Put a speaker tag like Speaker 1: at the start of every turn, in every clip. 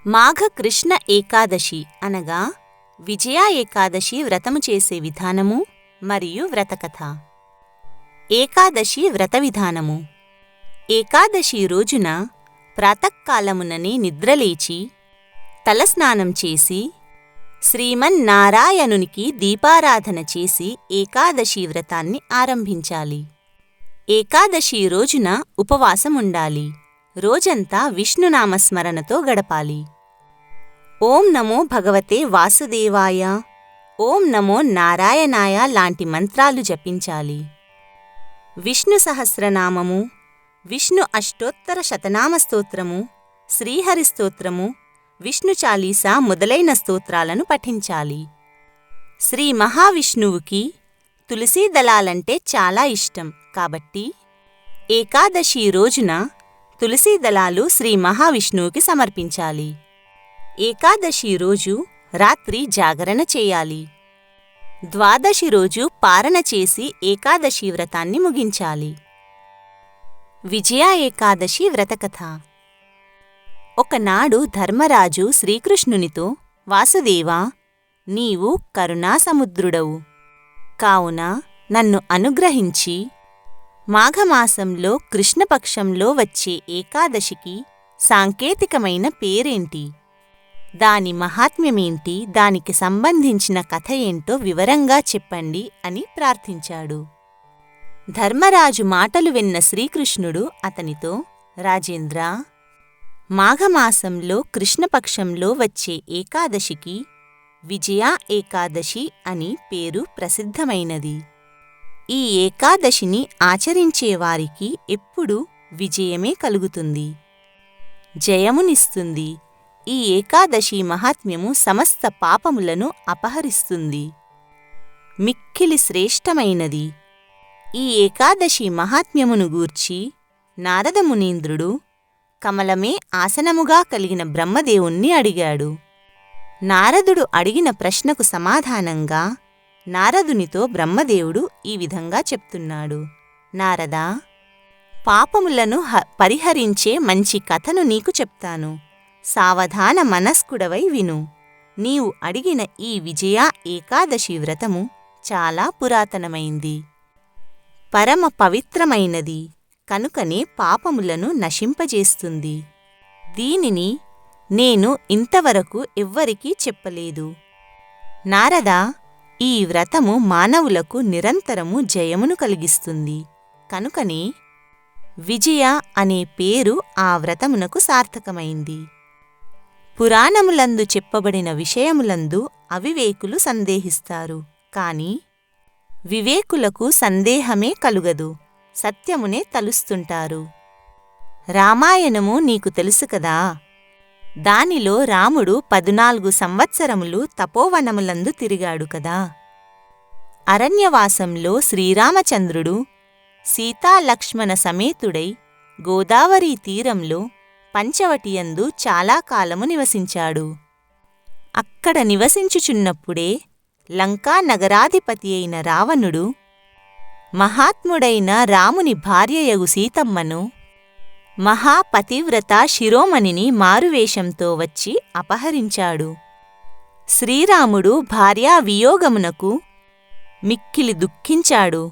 Speaker 1: మాఘ కృష్ణ ఏకాదశి అనగా విజయ ఏకాదశి వ్రతము చేసే విధానము మరియు వ్రతకథ. ఏకాదశి వ్రత విధానము. ఏకాదశి రోజున ప్రాతఃకాలముననే నిద్రలేచి తలస్నానం చేసి శ్రీమన్నారాయణునికి దీపారాధన చేసి ఏకాదశి వ్రతాన్ని ఆరంభించాలి. ఏకాదశి రోజున ఉపవాసముండాలి. రోజంతా విష్ణునామస్మరణతో గడపాలి. ఓం నమో భగవతే వాసుదేవాయ, ఓం నమో నారాయణాయ లాంటి మంత్రాలు జపించాలి. విష్ణు సహస్రనామము, విష్ణు అష్టోత్తర శతనామ స్తోత్రము, శ్రీహరి స్తోత్రము, విష్ణు చాలీసా మొదలైన స్తోత్రాలను పఠించాలి. శ్రీ మహావిష్ణువుకి తులసీ దళాలంటే చాలా ఇష్టం కాబట్టి ఏకాదశి రోజున తులసీ దళాలు శ్రీ మహావిష్ణువుకి సమర్పించాలి. ఏకాదశి రోజు రాత్రి జాగరణ చేయాలి. ద్వాదశి రోజు పారణ చేసి ఏకాదశి వ్రతాన్ని ముగించాలి. విజయ ఏకాదశి వ్రతకథ. ఒకనాడు ధర్మరాజు శ్రీకృష్ణునితో, వాసుదేవా, నీవు కరుణాసముద్రుడవు, కావున నన్ను అనుగ్రహించి మాఘమాసంలో కృష్ణపక్షంలో వచ్చే ఏకాదశికి సాంకేతికమైన పేరేంటి, దాని మహాత్మ్యమేంటి, దానికి సంబంధించిన కథ ఏంటో వివరంగా చెప్పండి అని ప్రార్థించాడు. ధర్మరాజు మాటలు విన్న శ్రీకృష్ణుడు అతనితో, రాజేంద్రా, మాఘమాసంలో కృష్ణపక్షంలో వచ్చే ఏకాదశికి విజయ ఏకాదశి అని పేరు ప్రసిద్ధమైనది. ఈ ఏకాదశిని ఆచరించేవారికి ఎప్పుడూ విజయమే కలుగుతుంది, జయమునిస్తుంది. ఈ ఏకాదశి మహాత్మ్యము సమస్త పాపములను అపహరిస్తుంది, మిక్కిలి శ్రేష్టమైనది. ఈ ఏకాదశి మహాత్మ్యమును గూర్చి నారదమునీంద్రుడు కమలమే ఆసనముగా కలిగిన బ్రహ్మదేవుణ్ణి అడిగాడు. నారదుడు అడిగిన ప్రశ్నకు సమాధానంగా నారదునితో బ్రహ్మదేవుడు ఈ విధంగా చెప్తున్నాడు. నారదా, పాపములను పరిహరించే మంచి కథను నీకు చెప్తాను. సావధాన మనస్కుడవై విను. నీవు అడిగిన ఈ విజయ ఏకాదశి వ్రతము చాలా పురాతనమైంది, పరమ పవిత్రమైనది, కనుకనే పాపములను నశింపజేస్తుంది. దీనిని నేను ఇంతవరకు ఎవ్వరికీ చెప్పలేదు. నారదా, ఈ వ్రతము మానవులకు నిరంతరము జయమును కలిగిస్తుంది, కనుకనే విజయ అనే పేరు ఆ వ్రతమునకు సార్థకమైంది. పురాణములందు చెప్పబడిన విషయములందు అవివేకులు సందేహిస్తారు, కాని వివేకులకు సందేహమే కలుగదు, సత్యమునే తలుస్తుంటారు. రామాయణము నీకు తెలుసు కదా. దానిలో రాముడు 14 సంవత్సరములు తపోవనములందు తిరిగాడు కదా. అరణ్యవాసంలో శ్రీరామచంద్రుడు సీతాలక్ష్మణ సమేతుడై గోదావరీ తీరంలో పంచవటియందు చాలా కాలము నివసించాడు. అక్కడ నివసించుచున్నప్పుడే లంకా నగరాధిపతి అయిన రావణుడు మహాత్ముడైన రాముని భార్యయగు సీతమ్మను, మహాపతివ్రత శిరోమణిని మారువేషంతో వచ్చి అపహరించాడు. శ్రీరాముడు భార్యా వియోగమునకు మిక్కిలి దుఃఖించాడు.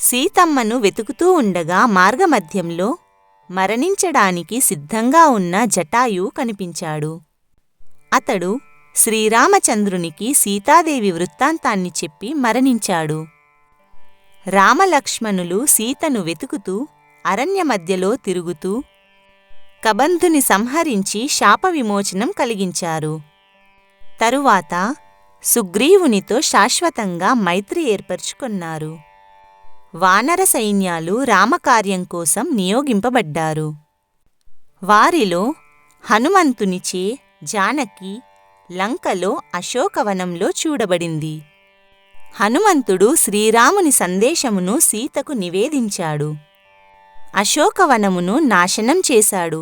Speaker 1: సీతమ్మను వెతుకుతూ ఉండగా మార్గమధ్యంలో మరణించడానికి సిద్ధంగా ఉన్న జటాయువు కనిపించాడు. అతడు శ్రీరామచంద్రునికి సీతాదేవి వృత్తాంతాన్ని చెప్పి మరణించాడు. రామలక్ష్మణులు సీతను వెతుకుతూ అరణ్యమధ్యలో తిరుగుతూ కబంధుని సంహరించి శాపవిమోచనం కలిగించారు. తరువాత సుగ్రీవునితో శాశ్వతంగా మైత్రి ఏర్పరచుకొన్నారు. వానర సైన్యాలు రామకార్యం కోసం నియోగింపబడ్డారు. వారిలో హనుమంతునిచే జానకి లంకలో అశోకవనంలో చూడబడింది. హనుమంతుడు శ్రీరాముని సందేశమును సీతకు నివేదించాడు. అశోకవనమును నాశనం చేశాడు.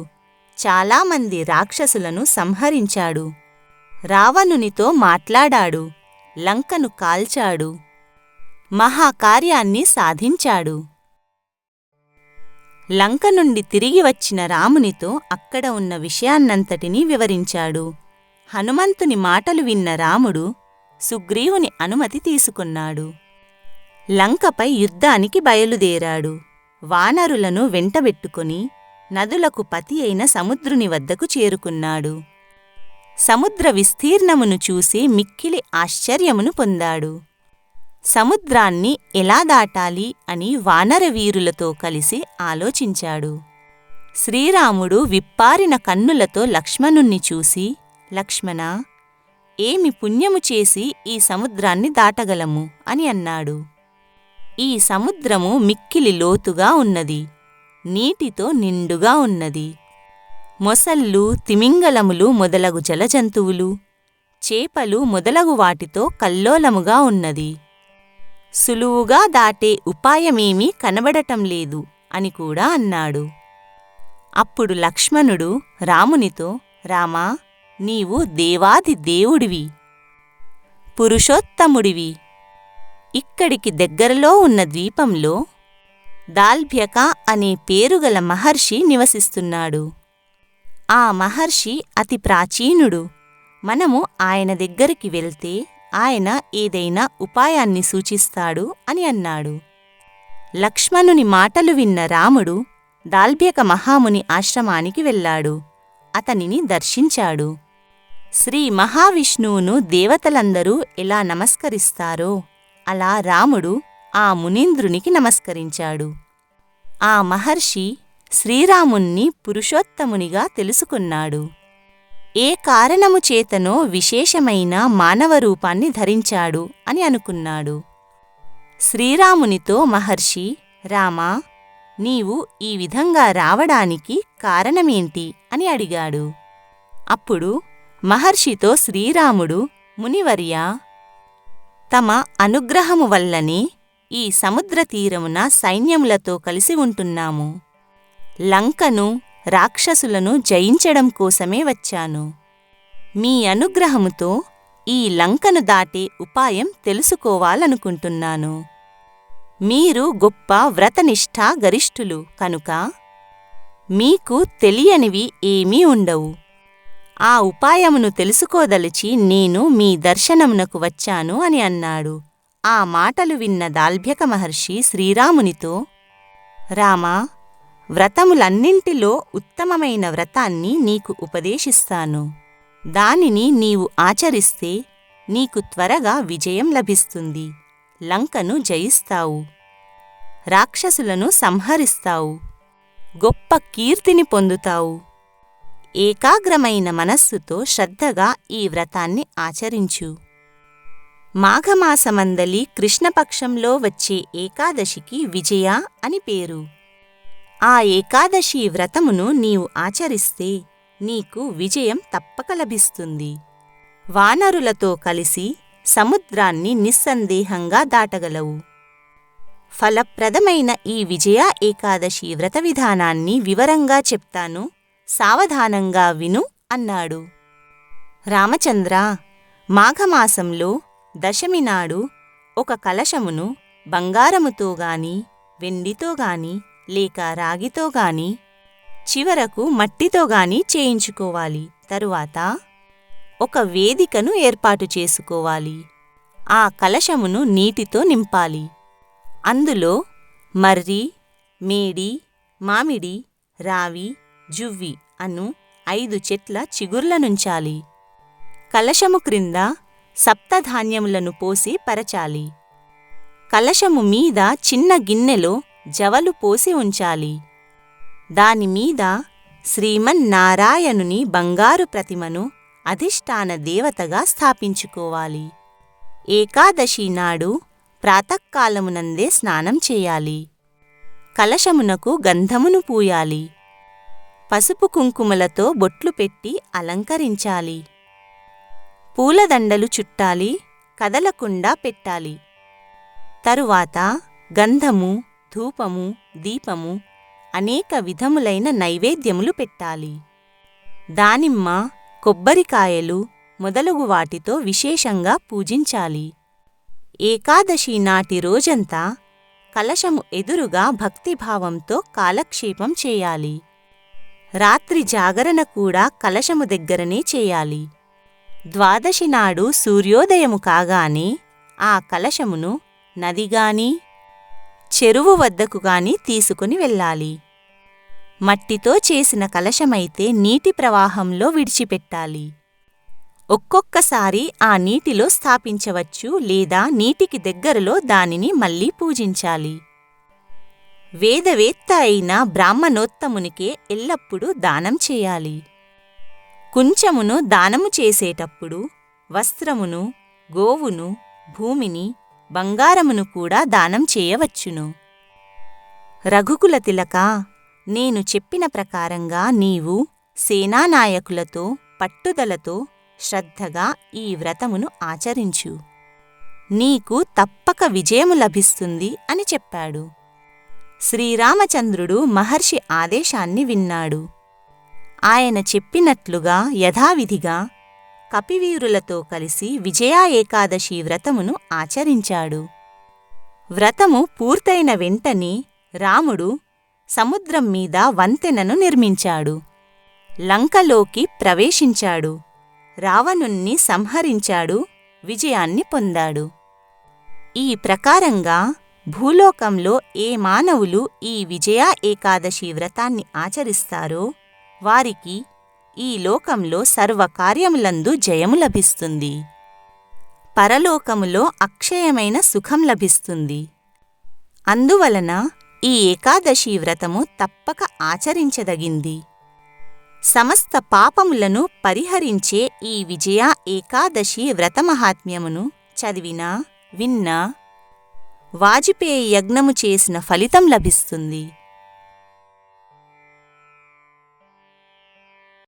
Speaker 1: చాలామంది రాక్షసులను సంహరించాడు. రావణునితో మాట్లాడాడు. లంకను కాల్చాడు. మహాకార్యాన్ని సాధించాడు. లంక నుండి తిరిగి వచ్చిన రామునితో అక్కడ ఉన్న విషయాన్నంతటినీ వివరించాడు. హనుమంతుని మాటలు విన్న రాముడు సుగ్రీవుని అనుమతి తీసుకున్నాడు. లంకపై యుద్ధానికి బయలుదేరాడు. వానరులను వెంటబెట్టుకుని నదులకు పతి అయిన సముద్రుని వద్దకు చేరుకున్నాడు. సముద్ర విస్తీర్ణమును చూసి మిక్కిలి ఆశ్చర్యమును పొందాడు. సముద్రాన్ని ఎలా దాటాలి అని వానరవీరులతో కలిసి ఆలోచించాడు. శ్రీరాముడు విప్పారిన కన్నులతో లక్ష్మణుణ్ణి చూసి, లక్ష్మణా, ఏమి పుణ్యము చేసి ఈ సముద్రాన్ని దాటగలము అని అన్నాడు. ఈ సముద్రము మిక్కిలి లోతుగా ఉన్నది, నీటితో నిండుగా ఉన్నది. మొసళ్ళు, తిమింగలములు మొదలగు జలజంతువులు, చేపలు మొదలగు వాటితో కల్లోలముగా ఉన్నది. సులువుగా దాటే ఉపాయమేమీ కనబడటం లేదు అని కూడా అన్నాడు. అప్పుడు లక్ష్మణుడు రామునితో, రామా, నీవు దేవాది దేవుడివి, పురుషోత్తముడివి. ఇక్కడికి దగ్గరలో ఉన్న ద్వీపంలో దాల్భ్యక అనే పేరుగల మహర్షి నివసిస్తున్నాడు. ఆ మహర్షి అతి ప్రాచీనుడు. మనము ఆయన దగ్గరికి వెళ్తే ఆయన ఏదైనా ఉపాయాన్ని సూచిస్తాడు అని అన్నాడు. లక్ష్మణుని మాటలు విన్న రాముడు దాల్భ్యక మహాముని ఆశ్రమానికి వెళ్ళాడు. అతనిని దర్శించాడు. శ్రీ మహావిష్ణువును దేవతలందరూ ఎలా నమస్కరిస్తారో అలా రాముడు ఆ మునీంద్రునికి నమస్కరించాడు. ఆ మహర్షి శ్రీరాముణ్ణి పురుషోత్తమునిగా తెలుసుకున్నాడు. ఏ కారణము చేతనో విశేషమైన మానవ రూపాన్ని ధరించాడు అని అనుకున్నాడు. శ్రీరామునితో మహర్షి, రామా, నీవు ఈ విధంగా రావడానికి కారణమేంటి అని అడిగాడు. అప్పుడు మహర్షితో శ్రీరాముడు, మునివర్యా, తమ అనుగ్రహము వల్లనే ఈ సముద్ర తీరమున సైన్యములతో కలిసి ఉంటున్నాము. లంకను, రాక్షసులను జయించడం కోసమే వచ్చాను. మీ అనుగ్రహముతో ఈ లంకను దాటే ఉపాయం తెలుసుకోవాలనుకుంటున్నాను. మీరు గొప్ప వ్రతనిష్ఠా గరిష్ఠులు కనుక మీకు తెలియనివి ఏమీ ఉండవు. ఆ ఉపాయమును తెలుసుకోదలిచి నేను మీ దర్శనమునకు వచ్చాను అని అన్నాడు. ఆ మాటలు విన్న దాల్భ్యక మహర్షి శ్రీరామునితో, రామా, వ్రతములన్నింటిలో ఉత్తమమైన వ్రతాన్ని నీకు ఉపదేశిస్తాను. దానిని నీవు ఆచరిస్తే నీకు త్వరగా విజయం లభిస్తుంది. లంకను జయిస్తావు, రాక్షసులను సంహరిస్తావు, గొప్ప కీర్తిని పొందుతావు. ఏకాగ్రమైన మనస్సుతో శ్రద్ధగా ఈ వ్రతాన్ని ఆచరించు. మాఘమాసమందలి కృష్ణపక్షంలో వచ్చే ఏకాదశికి విజయ అని పేరు. ఆ ఏకాదశి వ్రతమును నీవు ఆచరిస్తే నీకు విజయం తప్పక లభిస్తుంది. వానరులతో కలిసి సముద్రాన్ని నిస్సందేహంగా దాటగలవు. ఫలప్రదమైన ఈ విజయ ఏకాదశి వ్రత విధానాన్ని వివరంగా చెప్తాను, సావధానంగా విను అన్నాడు. రామచంద్ర, మాఘమాసంలో దశమి నాడు ఒక కలశమును బంగారముతోగాని, వెండితోగాని, లేక రాగితోగాని, చివరకు మట్టితోగాని చేయించుకోవాలి. తరువాత ఒక వేదికను ఏర్పాటు చేసుకోవాలి. ఆ కలశమును నీటితో నింపాలి. అందులో మర్రి, మేడి, మామిడి, రావి, జువ్వి అను 5 చెట్ల చిగుర్లనుంచాలి. కలశము క్రింద సప్తధాన్యములను పోసి పరచాలి. కలశము మీద చిన్న గిన్నెలో జవలు పోసి ఉంచాలి. దానిమీద శ్రీమన్నారాయణుని బంగారు ప్రతిమను అధిష్టాన దేవతగా స్థాపించుకోవాలి. ఏకాదశి నాడు ప్రాతఃకాలమునందే స్నానం చేయాలి. కలశమునకు గంధమును పూయాలి. పసుపు కుంకుమలతో బొట్లు పెట్టి అలంకరించాలి. పూలదండలు చుట్టాలి, కదలకుండా పెట్టాలి. తరువాత గంధము, ధూపము, దీపము, అనేక విధములైన నైవేద్యములు పెట్టాలి. దానిమ్మ, కొబ్బరికాయలు మొదలగు వాటితో విశేషంగా పూజించాలి. ఏకాదశి నాటి రోజంతా కలశము ఎదురుగా భక్తిభావంతో కాలక్షేపం చేయాలి. రాత్రి జాగరణ కూడా కలశము దగ్గరనే చేయాలి. ద్వాదశి నాడు సూర్యోదయము కాగానే ఆ కలశమును నదిగాని చెరువు వద్దకు గాని తీసుకుని వెళ్ళాలి. మట్టితో చేసిన కలశమైతే నీటి ప్రవాహంలో విడిచిపెట్టాలి. ఒక్కొక్కసారి ఆ నీటిలో స్థాపించవచ్చు లేదా నీటికి దగ్గరలో దానిని మళ్ళీ పూజించాలి. వేదవేత్త అయిన బ్రాహ్మణోత్తమునికే ఎల్లప్పుడూ దానం చేయాలి. కుంచమును దానము చేసేటప్పుడు వస్త్రమును, గోవును, భూమిని, బంగారమును కూడా దానం చేయవచ్చును. రఘుకుల తిలకా, నేను చెప్పిన ప్రకారంగా నీవు సేనానాయకులతో పట్టుదలతో శ్రద్ధగా ఈ వ్రతమును ఆచరించు. నీకు తప్పక విజయము లభిస్తుంది అని చెప్పాడు. శ్రీరామచంద్రుడు మహర్షి ఆదేశాన్ని విన్నాడు. ఆయన చెప్పినట్లుగా యథావిధిగా కపివీరులతో కలిసి విజయా ఏకాదశి వ్రతమును ఆచరించాడు. వ్రతము పూర్తయిన వెంటనే రాముడు సముద్రం మీద వంతెనను నిర్మించాడు. లంకలోకి ప్రవేశించాడు. రావణుణ్ణి సంహరించాడు. విజయాన్ని పొందాడు. ఈ ప్రకారంగా భూలోకంలో ఏ మానవులు ఈ విజయా ఏకాదశి వ్రతాన్ని ఆచరిస్తారో వారికి ఈ లోకంలో సర్వకార్యములందు జయము లభిస్తుంది. పరలోకములో అక్షయమైన సుఖం లభిస్తుంది. అందువలన ఈ ఏకాదశి వ్రతము తప్పక ఆచరించదగింది. సమస్త పాపములను పరిహరించే ఈ విజయా ఏకాదశి వ్రతమహాత్మ్యమును చదివినా విన్నా వాజపేయి యజ్ఞము చేసిన ఫలితం లభిస్తుంది.